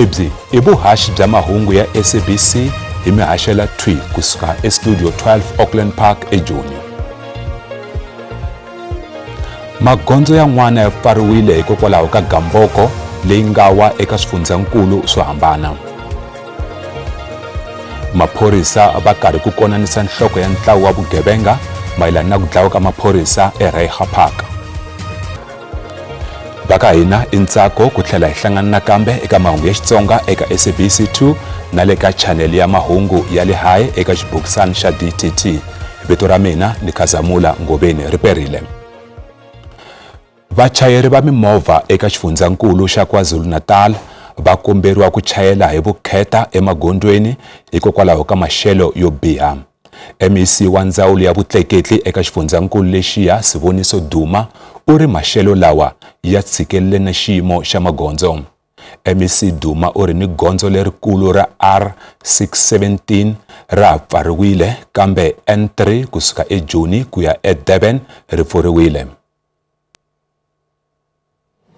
Lebyi I vuhaxi bya mahungu ya SABC hi mihashela Twi kusuka estudio 12 Auckland Park eJoni. Magondzo yan'wana ya pfariwile hikokwalaho ka gamboko leyi nga wa eka swifundzakulu swo hambana. Maphorisa va karhi ku konanisa nhloko ya ntlawa wa vugevenga mayelana na ku dlawa ka maphorisa eReiger Park. Vaka hina I ntsako ku tlhela hi hlangana nakambe eka mahungu ya Xitsonga eka SABC2 na le ka channel ya mahungu ya le hayi eka xibukisana xa DTT. Vito ra mina ni Khazamula Ngobeni Riperile. Vachayeri va mimovha eka xifundzakulu xa KwaZulu-Natal va komberiwa ku chayela hi vukheta emagondweni hikokwalaho ka maxelo yo biha. MEC wa ndzawulo ya vutleketli eka xifundzakulu lexiya Siboniso Duma u ri maxelo lawa ya tshikelele na xiyimo xa magondzo. MEC Duma u ri ni gondzo lerikulu ra R617 ra pfariwile kambe N3 kusuka eJoni ku ya eDurban ri pfuriwile.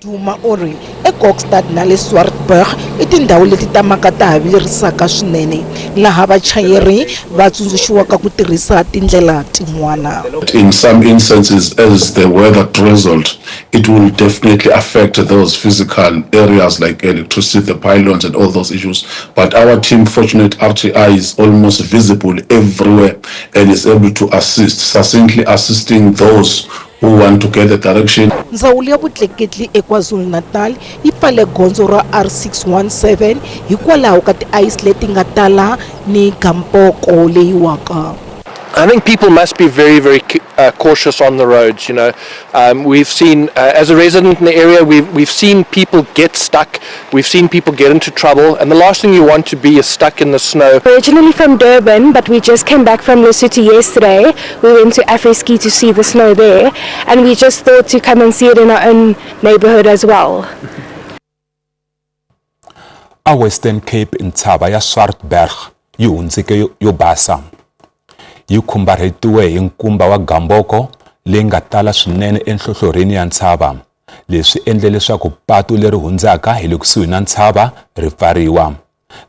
Duma uri eKokstad na le Swartberg I tindhawu leti ta maka ta havilerisaka swinene laha vachayeri va tsundzuxiwaka ku tirhisa tindlela tin'wana. In some instances, as the weather drizzled, it will definitely affect those physical areas like electricity, the pylons and all those issues. But our team, Fortunate RTI, is almost visible everywhere and is able to assist, succinctly assisting those who want to get the direction. Ndzawulo ya vutleketli eKwaZulu-Natal yi pfale gondzo ra R617 hikwalaho ka ti-ice leti nga tala ni gamboko leyi waka. I think people must be very, very cautious on the roads. You know, we've seen, as a resident in the area, we've seen people get stuck. We've seen people get into trouble, and the last thing you want to be is stuck in the snow. Originally from Durban, but we just came back from Lesotho yesterday. We went to Afreski to see the snow there, and we just thought to come and see it in our own neighborhood as well. A Western Cape ntshava ya Swartberg yi hundzike yo basa. Yi khumbarhetiwe hi nkumba wa gamboko leyi nga tala swinene enhlohlorheni ya ntshava. Leswi endle leswaku patu leri hundzaka hi le kusuhi na ntshava ri pfariwa.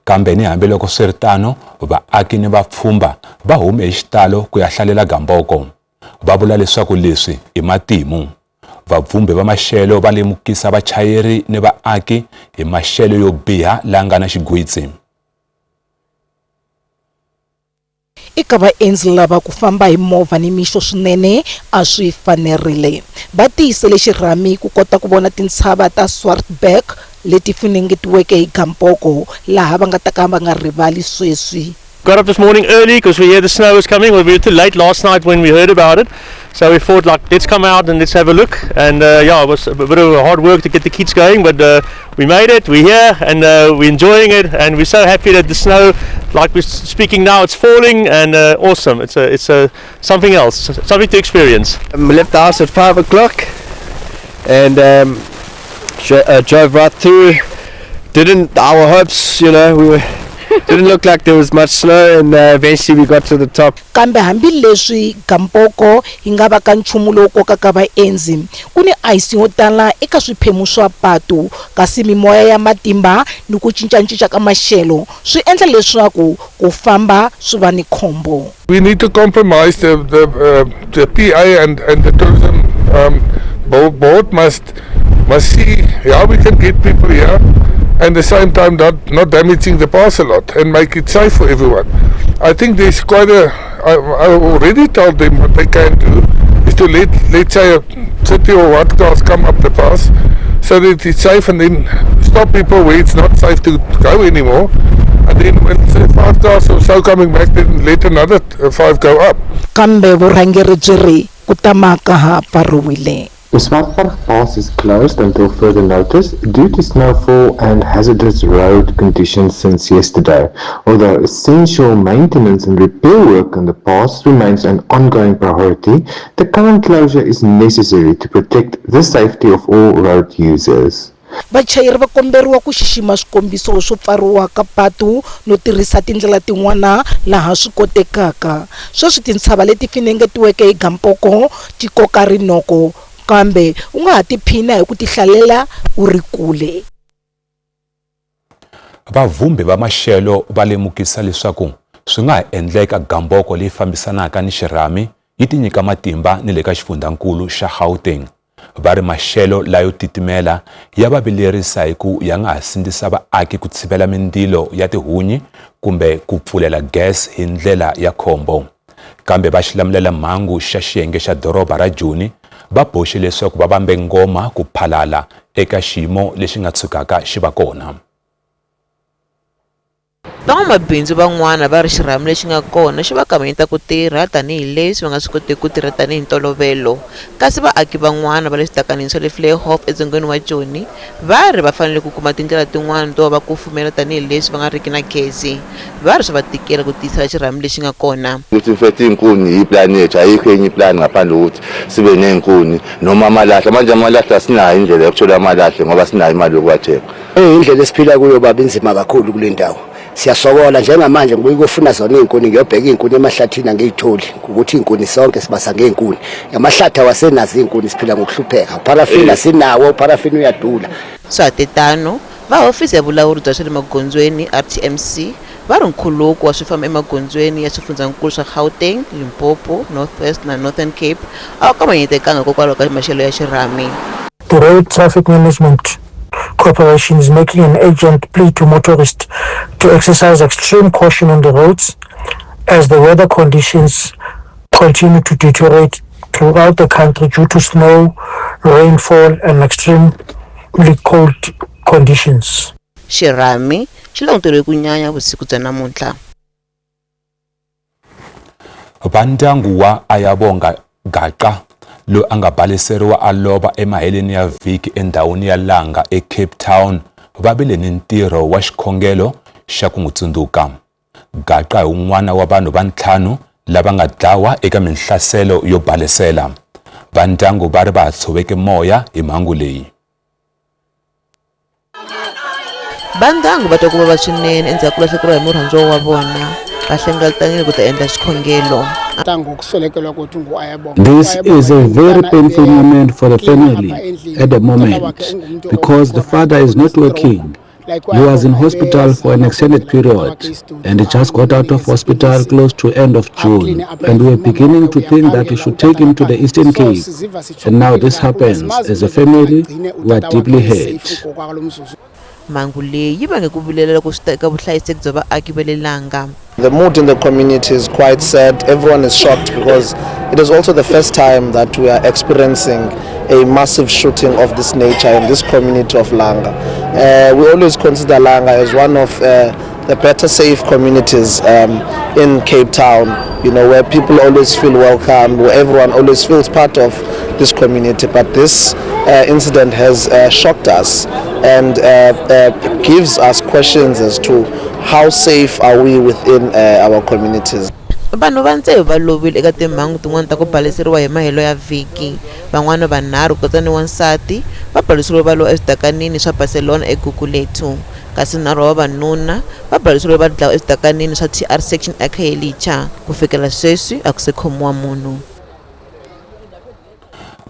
Kambe ni hambiloko swiritano vaaki ni vapfhumba va hume hi xitalo ku ya hlalela gamboko. Va vula leswaku leswi I matimu. Vapfhumbi va maxelo va lemukisa vachayeri ni vaaki hi maxelo yo biha la nga na xigwitsi. Eka vaendzi lava ku famba hi movha ni mixo swinene a swi fanerile. Va tiyisele xirhami ku kota ku vona tintshava ta Swartberg leti funengetiweke hi gamboko laha va nga ta ka va nga rivali sweswi. Got up this morning early because we heard the snow was coming. We were too late last night when we heard about it. So we thought, like, let's come out and let's have a look. And yeah, it was a bit of hard work to get the kids going, but we made it, we're here, and we're enjoying it. And we're so happy that the snow, like we're speaking now, it's falling, and awesome. It's something else, something to experience. We left the house at 5 o'clock and drove right through. Our hopes, you know, didn't look like there was much snow, and eventually we got to the top. Kambe hambileswi gamboko yi nga va ka nchumu lowu kokaka vaendzi ku ni ice yo tala eka swiphemu swa patu kasi mimoya ya matimba ni ku cincacinca ka maxelo swi endla leswaku ku famba swi va ni khombo. We need to compromise the PA and the tourism board must see how we can get people here and at the same time not damaging the pass a lot and make it safe for everyone. I think there's quite I already told them what they can do is to let's say 30 or 1 cars come up the pass so that it's safe and then stop people where it's not safe to go anymore. And then when say 5 cars or so coming back, then let another 5 go up. Kambe vurhangeri byi ri ku tamaka ha pfariwile. The Swartberg Pass is closed until further notice due to snowfall and hazardous road conditions since yesterday. Although essential maintenance and repair work on the pass remains an ongoing priority, the current closure is necessary to protect the safety of all road users. Vachayeri va komberiwa ku xixima swikombiso swo pfariwa ka patu no tirhisa tindlela tin'wana laha swi kotekaka. Sweswi tintshava leti finengetiweke hi gamboko ti koka rinoko kambe u nga ha tiphina hi ku tihlalela u ri kule. Vavumbi va maxelo va lemukisa leswaku swi nga ha endleka gamboko leyi fambisanaka ni xirhami yi tinyika matimba ni le ka xifundzankulu xa Gauteng. Va ri maxelo layo titimela ya va vilerisa hi ku ya nga ha sindzisa vaaki ku tshivela mindilo ya tihunyi kumbe ku pfulela gas hi ndlela ya khombo. Kambe va xilamulela mhangu xa xiyenge xa doroba ra Joni va boxe leswaku va vambe ngoma ku phalala eka xiyimo lexi nga tshukaka xi va kona. Van'wamabindzu van'wana va ri xirhami lexi nga kona xi va kavanyeta ku tirha tanihileswi va nga swi koti ku tirha tanihi ntolovelo, kasi vaaki van'wana va le switakanini swa le Vliehof edzongeni wa Joni va ri va fanele ku kuma tindlela tin'wana to va kufumela tanihileswi va nga riki na gezi. Va ri swi va tikela ku tiyisela xirhami lexi nga kona. Ukuthi mfethu inkuni yiplani yethu, ayikho enye iplani ngaphandle kokuthi sibe nenkuni noma amalahle. Manje amalahle asinayo indlela yokuthola amalahle ngoba sinayo imali yokuwathenga. Indlela esiphila kuyo baba inzima kakhulu kule ndawo. Siyasokola njengamanje ngibuye ukufuna zona inkuni, ngiyobheka inkuni emahlathini angiyitholi ukuthi inkuni sonke sibasa ngeenkuni. Amahlathi awasenazi inkuni, siphila ngokuhlupheka. Parafini sinawo, parafini uyadula. Swatetano va hofisi ya vulawuri bya swa le magondzweni RTMC va ri nkhuluko wa swifambo emagondzweni ya swifundzankulu swa Gauteng, Limpopo, North West na Northern Cape a va kamanyetekanga hikokwalaho ka maxelo ya xirhami. The Road Traffic Management Corporation is making an urgent plea to motorists to exercise extreme caution on the roads as the weather conditions continue to deteriorate throughout the country due to snow, rainfall and extremely cold conditions. Xirhami xi languteriwe ku nyanya vusiku bya namuntlha. Vandyangu wa Ayabonga Gaqa lo anga baleseriwa a lova emaheleni ya vhiki endhawini ya Langa eCape Town va vile ni ntirho wa xikhongelo xa ku n'wi tsundzuka. Gaqa hi un'wana wa vanhu va ntlhanu lava nga dlawa eka minhlaselo yo balesela. Vandyangu va ri va tshoveke moya hi mhangu leyi. Vandyangu va twa ku vava swinene endzhaku ku lahlekeriwa hi murhandziwa wa vona. Va hlengeletanyile ku ta endla xikhongelo. This is a very painful moment for the family at the moment because the father is not working. He was in hospital for an extended period and he just got out of hospital close to end of June, and we were beginning to think that we should take him to the Eastern Cape, and now this happens. As a family, we are deeply hurt. Mhangu leyi vange ku vilela ku swi eka vuhlayiseki bya vaaki va le Langa. The mood in the community is quite sad. Everyone is shocked because it is also the first time that we are experiencing a massive shooting of this nature in this community of Langa. We always consider Langa as one of the better safe communities in Cape Town, you know, where people always feel welcome, where everyone always feels part of this community. But this incident has shocked us and gives us questions as to how safe are we within our communities. Vanhu va ntsevu va lovile eka timhangu tin'wana ta ku baleseriwa hi mahelo ya vhiki. Van'wana vanharhu kutani ni wansati va baleseriwe va lo eswitakanini swa Barcelona eGugulethu, kasi nharhu wa vavanuna va baleseriwe va dlawa eswitakanini swa TR section eKhayelitsha. Ku fikela sweswi a ku se khomiwa munhu.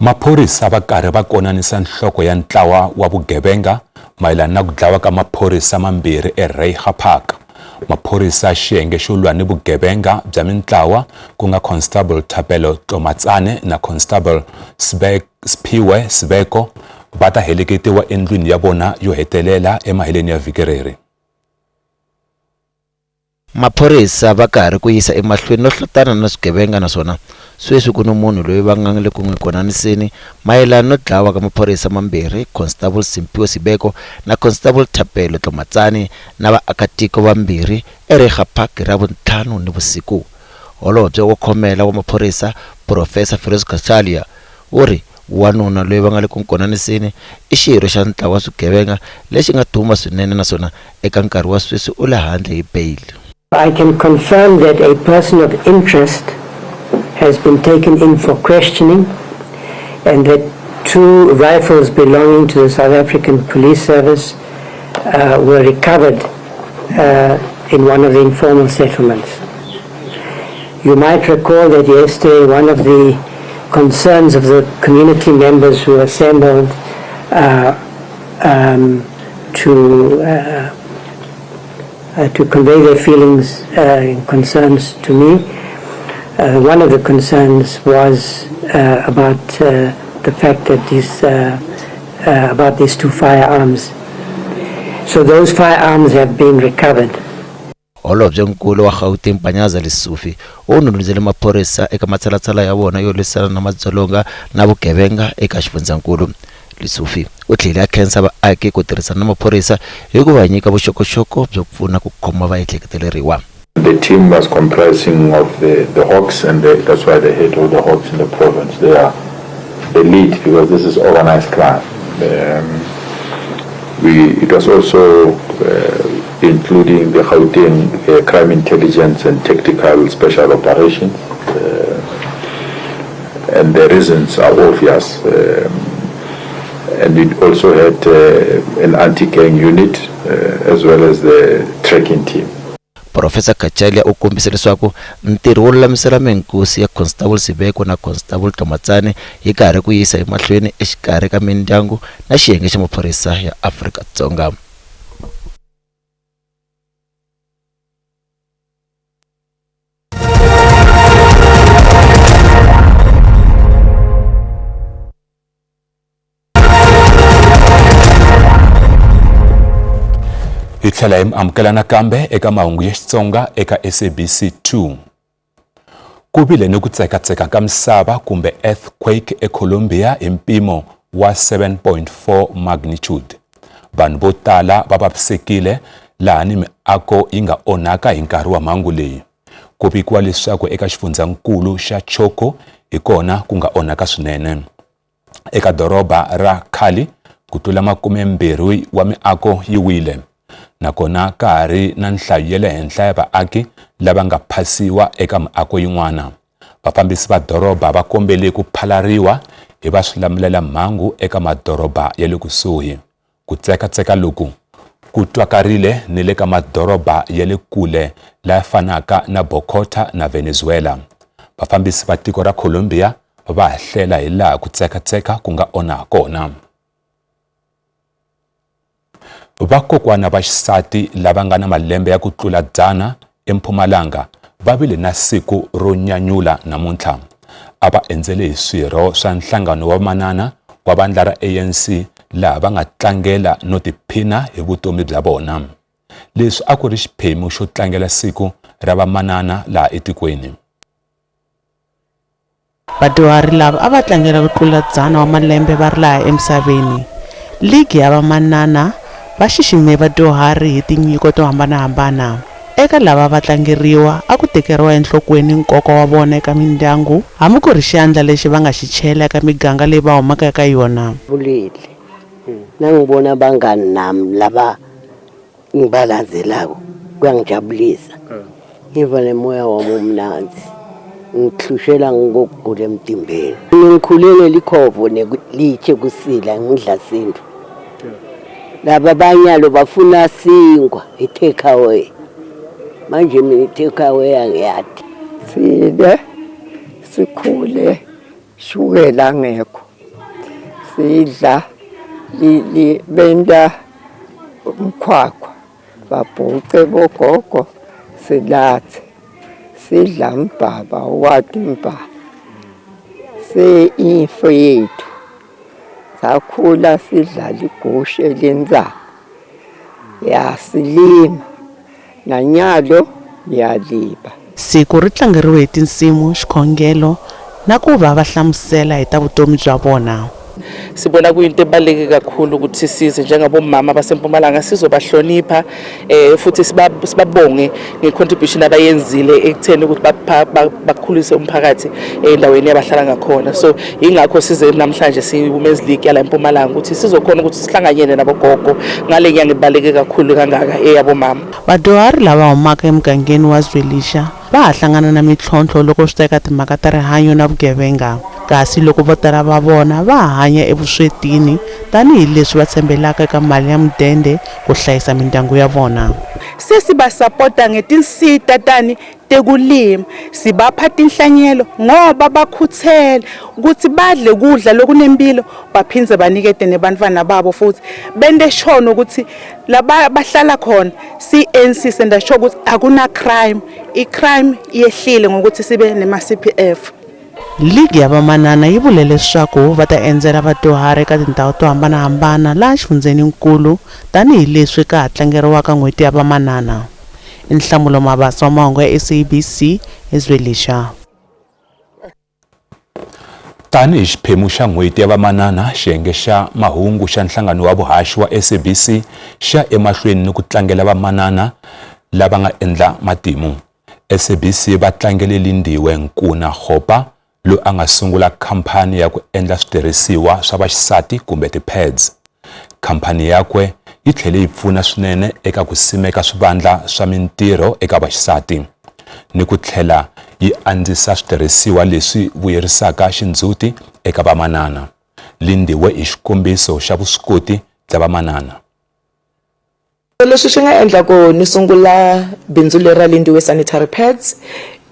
Maphorisa va karhi va konanisa nhloko ya ntlawa wa vugevenga mayelana na ku dlawa ka maphorisa mambirhi eReiger Park. Maphorisa xiyenge xo lwa ni vugevenga bya mintlawa ku nga Constable Thapelo Tlomatsane na Constable Sphiwe Sibeko va ta heleketiwa endlwini ya vona yo hetelela emaheleni ya vhiki reri. Maphorisa va karhi ku yisa emahlweni no hlotana na swigevenga, naswona sweswi ku ni munhu loyi va nga le ku n'wi konaniseni mayelana no dlawa ka maphorisa mambirhi, Constable Sphiwe Sibeko na Constable Thapelo Tlomatsane na vaakatiko vambirhi eReiger Park ra Vuntlhanu ni vusiku. Holobye wo khomela wa maphorisa Professor Feroz Kachalia u ri wanuna loyi va nga le ku konaniseni i xirho xa ntlawa wa swigevenga lexi nga duma swinene, naswona eka nkarhi wa sweswi u le handle hi bail. I can confirm that a person of interest has been taken in for questioning and that 2 rifles belonging to the South African Police Service were recovered in one of the informal settlements. You might recall that yesterday one of the concerns of the community members who assembled to to convey their feelings and concerns to me. One of the concerns was about the fact that about these 2 firearms. So those firearms have been recovered. Holobye nkulu wa Gauteng Panyaza Lesufi o nononzele maphorisa eka matsalatsala ya vona yo lwisana na madzolonga na vugevenga eka xifundzankulu. Lesufi u tlhela khensa vaaki ku tirhisana na maphorisa hi ku va nyika vuxokoxoko byo pfuna ku khoma vaehleketeleriwa. The team was comprising of the Hawks, and that's why they head all the Hawks in the province. They are the lead because this is organized crime. It was also including the Gauteng crime intelligence and tactical special operations, and the reasons are obvious. And it also had an anti-gang unit as well as the tracking team. Professor Kachalia u kombise leswaku ntirho wo lulamisela minkosi ya Constable Sibeko na Constable Kamatsane yi karhi ku yisa emahlweni exikarhi ka mindyangu na xiyenge xa maphorisa ya Afrika-Dzonga. Hi tlhela hi amukela nakambe eka mahungu ya Xitsonga eka SABC 2. Ku vile ni ku tsekatseka ka misava kumbe earthquake eColombia hi mpimo wa 7.4 magnitude. Vanhu vo tala va vavisekile laha ni miako yi nga onhaka hi nkarhi wa mhangu leyi. Ku vikiwa leswaku eka xifundzankulu xa Choco hi kona ku nga onhaka swinene. Eka doroba ra Cali ku tlula 20 wa miako yi wile. Nakona karhi na nhlayo ya le henhla ya vaaki lava nga phasiwa eka miako yin'wana. Vafambisi va doroba va kombele ku phalariwa hi va swilamulela mhangu eka madoroba ya le kusuhi. Ku tsekatseka loku ku twakarile ni le ka madoroba ya le kule la fanaka na Bogota na Venezuela. Vafambisi va tiko ra Colombia va hlela hi laha ku tsekatseka ku nga onha kona. Vakokwana va xisati lava nga na malembe ya ku tlula 100 eMpumalanga va vile na siku ro nyanyula namuntlha. A va endzele hi swirho swa nhlangano wa manana wa vandla ra ANC laha va nga tlangela no tiphina hi vutomi bya vona. Leswi a ku ri xiphemu xo tlangela siku ra vamanana laha etikweni. Vadyuhari lava a va tlangela ku tlula 100 wa malembe va ri laha emisaveni. Ligi ya vamanana va xixime vadyuhari hi tinyiko to hambanahambana. Eka lava va tlangeriwa a ku tekeriwa enhlokweni nkoka wa vona eka mindyangu hambi ku ri xandla lexi va nga xi chela eka miganga leyi va humaka eka yona. Bulele na ngibona bangani nami laba ngibalandzelayo kuyangijabulisa. Ngiva nemoya wami omnanzi ngihlushela ngokugula emtimbeni. Ngikhulele likhovo nelitshe kusila ngidla sintu. Laba banyalo bafuna singwa i-take away. Manje mina i-take away angiyadi. Sile sikhule shukela ngekho. Sidla benda umkhwakwa babhuce bogogo silathe. Sidla mbaba wati mbaba. Imfo yethu sakhula sidlala igusha elenza yasilima nanyalo yaliba. Siku ri tlangeriwe hi tinsimu, xikhongelo na ku va va hlamusela hi ta vutomi bya vona. Sibona kuyinto ebaluleke kakhulu ukuthi size njengabomama baseMpumalanga sizobahlonipha futhi sibabonge ngecontribution abayenzile ekutheni ukuthi bakhulise umphakathi endaweni yabahlala ngakhona. So ingakho size namhlanje siWomen's League yala eMpumalanga ukuthi sizokhona ukuthi sihlanganyele nabogogo ngale nyanga ebaluleke kakhulu kangaka eyabomama. Vadyuhari lava humaka emugangeni wa Zwelisha va ha hlangana na mitlhontlho loko swi ta eka timhaka ta rihanyo na vugevenga. Kasi loko vo tala va vona va hanya evuswetini tanihileswi va tshembelaka eka mali ya mudende ku hlayisa mindyangu ya vona. sesibasupporta ngetinsita tani tekulima, sibapha tinhlanyelo ngoba bakhuthele ukuthi badle kudla lokunempilo baphindze banikete nebantwana babo futhi bende shona ukuthi laba bahlala khona CNC sendasho ukuthi akuna crime, icrime yehlile ngokuthi sibe nema CPF. Ligi ya vamanana yi vule leswaku va ta endzela vadyuhari eka tindhawu to hambanahambana laha xifundzeninkulu tanihileswi ka ha tlangeriwaka n'hweti ya vamanana. I Nhlamulo Mabasa wa mahungu ya SABC eZwelisha. Tanihi xiphemu xa n'hweti ya vamanana, xiyenge xa mahungu xa nhlangano wa vuhaxi wa SABC xa emahlweni ni ku tlangela vamanana lava nga endla matimu. SABC va tlangele Lindiwe Nkuna Khopa lo a nga sungula khampani ya ku endla switirhisiwa swa vaxisati kumbe ti-pads. Khampani yakwe yi tlhele yi pfuna swinene eka ku simeka swivandla swa mintirho eka vaxisati ni ku tlhela yi andzisa switirhisiwa leswi vuyerisaka xindzhuti eka vamanana. Lindiwe i xikombiso xa vuswikoti bya vamanana. Leswi swi nga endla ku ni sungula bindzu lera Lindiwe sanitary pads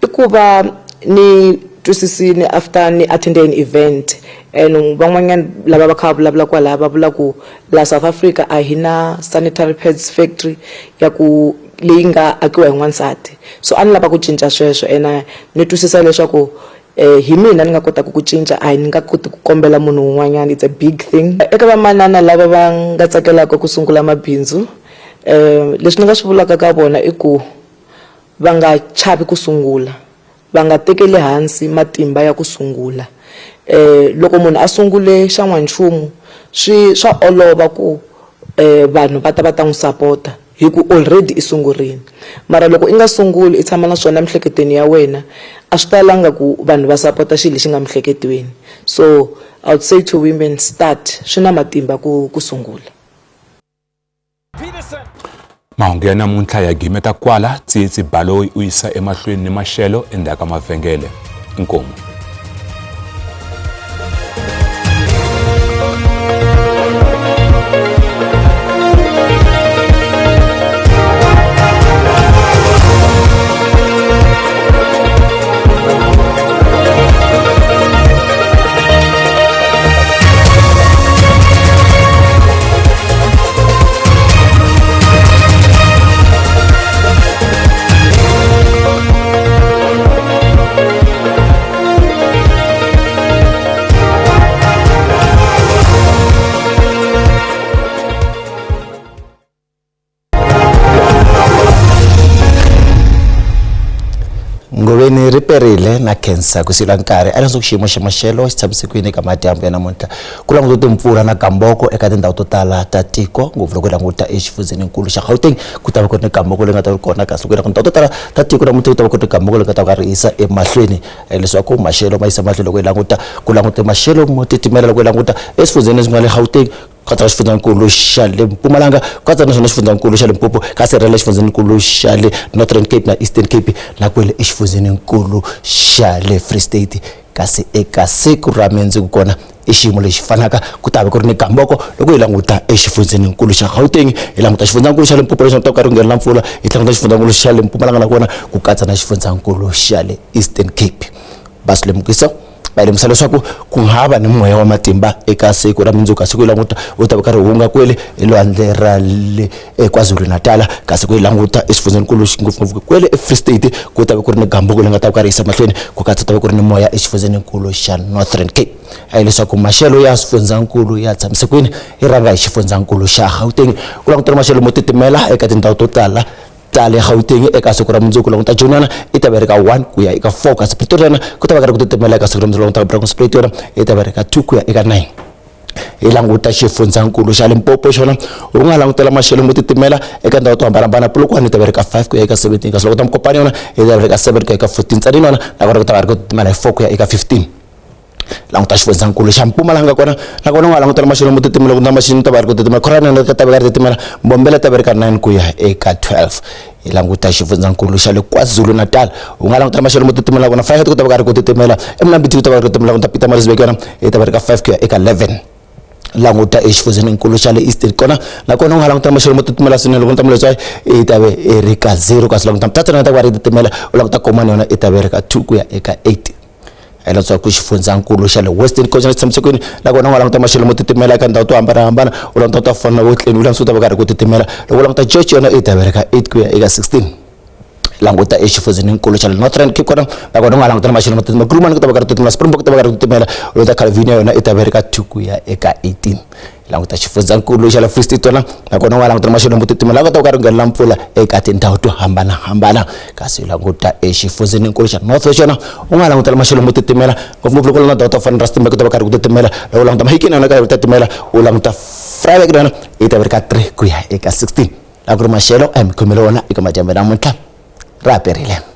i ku va ni twisisini after ni attend an event and van'wanyana lava va kha vulavula kwala va vula ku la South Africa a hina sanitary pads factory ya ku leyi nga akiwa hi n'wansati, so a ni lava ku cinca sweswo ena ni twisisa leswaku hi mina ni nga kota ku cinca, a ni nga koti ku kombela munhu un'wanyana. It's a big thing eka vamanana lava va nga tsakelaka ku sungula mabindzu. Leswi ni nga swi vulaka ka vona i ku va nga chavi ku sungula, va nga tekeli hansi matimba ya ku sungula. Loko munhu a sungule xa n'wanchumu swa olova ku vanhu va ta n'wi support hi ku already i sungurile, mara loko i nga sunguli i tshama na swona emiehleketweni ya wena a swi talanga ku vanhu va support xilo lexi nga emiehleketweni. So I would say to women, start, swi na matimba ku sungula. Mahungu ya namuntlha ya gimeta kwala. Tsitsi Baloyi u yisa emahlweni ni maxelo endzhaku ka mavhengele. Inkomu. Ngoweni riperile na Khensa ku sila nkarhi a leswaku xiyimo xa maxelo xi tshamisekile eka madyambu ya namuntlha ku languta timpfula na gamboko eka tindhawu to tala ta tiko, ngopfu loko languta exifundzeninkulu xa Gauteng ku ta va ku ri ni gamboko leyi nga ta ri kona, kasi loko tindhawu to tala ta tiko namuntlha ku ta va ku ri gamboko leyi nga ta va ri yisa emahlweni leswaku maxelo ma yisa mahlweni loko ku languta maxelo mo titimela loko languta eswifundzeni leswi nga le Gauteng katsa xifundzeninkulu xa le Mpumalanga katsa naswona xifundzeninkulu xa Limpopo kasi rela xifundzeninkulu xa le Northern Cape na Eastern Cape na kwele exifundzeninkulu xa le Free State. Kasi eka siku ra mundzuku kona i xiyimo lexi fanaka ku ta va ku ri ni gamboko loko hi languta exifundzeninkulu xa Gauteng, hi languta xifundzeninkulu xa Limpopo lexi nga ta ka ri nghenela mpfula, hi languta xifundzeninkulu xa le Mpumalanga na kona ku katsa na xifundzeninkulu xa le Eastern Cape. Basi lemukisa bayilemisa leswaku ku hava ni moya wa matimba eka siku ra mundzuku. Siku hi languta u ta va karhi hunga kwele elwandle ra le KwaZulu Natal, kasi ku hi languta exifundzeninkulu ngopfungopfu kwele eFree State ku ta va ku ri ni gamboko leyi nga ta va karhi yisa mahlweni ku katsa ta va ku ri ni moya exifundzeninkulu xa Northern Cape. A hi leswaku maxelo ya swifundzeninkulu ya tshamisekile hi rhanga hi xifundzeninkulu xa Gauteng ku languta maxelo mo titimela eka tindhawu to tala tale Gauteng eka siku ra mundzuku languta Joni i ta va ri ka 1 ku ya eka 4, kasi Pretoria ku ta va karhi ku titimela eka siku ra mundzuku languta Brakpan Pretoria i ta va ri ka 2 ku ya eka 9. Hi languta xifundzeninkulu xa Limpopo xona u nga langutela maxelo mo titimela eka ndhawu to hambanahambana, Polokwane i ta va ri ka 5 ku ya eka 17, kasi loko ta Mokopane yona i ta va ri ka 7 ku ya eka 14, Tzaneen yona na kona ku ta va ri ku titimela hi 4 ku ya eka 15. Languta xifundzeninkulu xa Mpumalanga kona na kona nga langutela maxelo mo titimela ku na maxelo ta va ri ku titimela, Khorana na ta va ri titimela, Mbombela ta va ri ka 9 ku ya eka 12. Hi languta xifundzeninkulu xa le KwaZulu Natal u nga langutela maxelo mo titimela kona 5 ku ta va karhi ku titimela, eMnambithi ku ta va ri ku titimela ku ta Pietermaritzburg yona i ta va ri ka 5 ku ya eka 11. languta exifundzenikulu xa le Eastern kona nakona u nga languta maxelo mo titimela swinene loko ni ta mi leswaku i ta ve i ri ka 0 kasi loko tata na ta ku va ri titimela u languta komani yona i ta ve ri ka 2 ku ya eka 8 ela ku xifundzankulu xa le Western Coast na tshamisekweni nakona u nga languta maxelo mo titimela eka ndhawu to hambanahambana u languta to fana na Wetland u languta va karhi ku titimela loko u languta George yona i ta ve ri ka 8 ku ya eka 16 languta exifundzenikulu xa le Northern Cape kona nakona u nga languta na maxelo mo titimela Kromani ku ta va karhi titimela Springbok ta va karhi titimela u languta Calvinia yona i ta ve ri ka 2 ku ya eka 18 languta xifundzankulu xa le Free State tona nakona u nga languta na maxelo mo titimela ku ta va karhi nghenela mpfula eka tindhawu to hambanahambana kasi languta exifundzenikulu xa North West yona u nga languta na maxelo mo titimela ngopfungopfu loko na ndhawu to fana na Rustenburg ku ta va karhi ku titimela loko u languta Mahikini yona karhi ku titimela u languta Vryburg yona i ta ve ri ka 3 ku ya eka 16 la ku ri maxelo a hi mi khomele wona eka madyambe namuntlha ra perile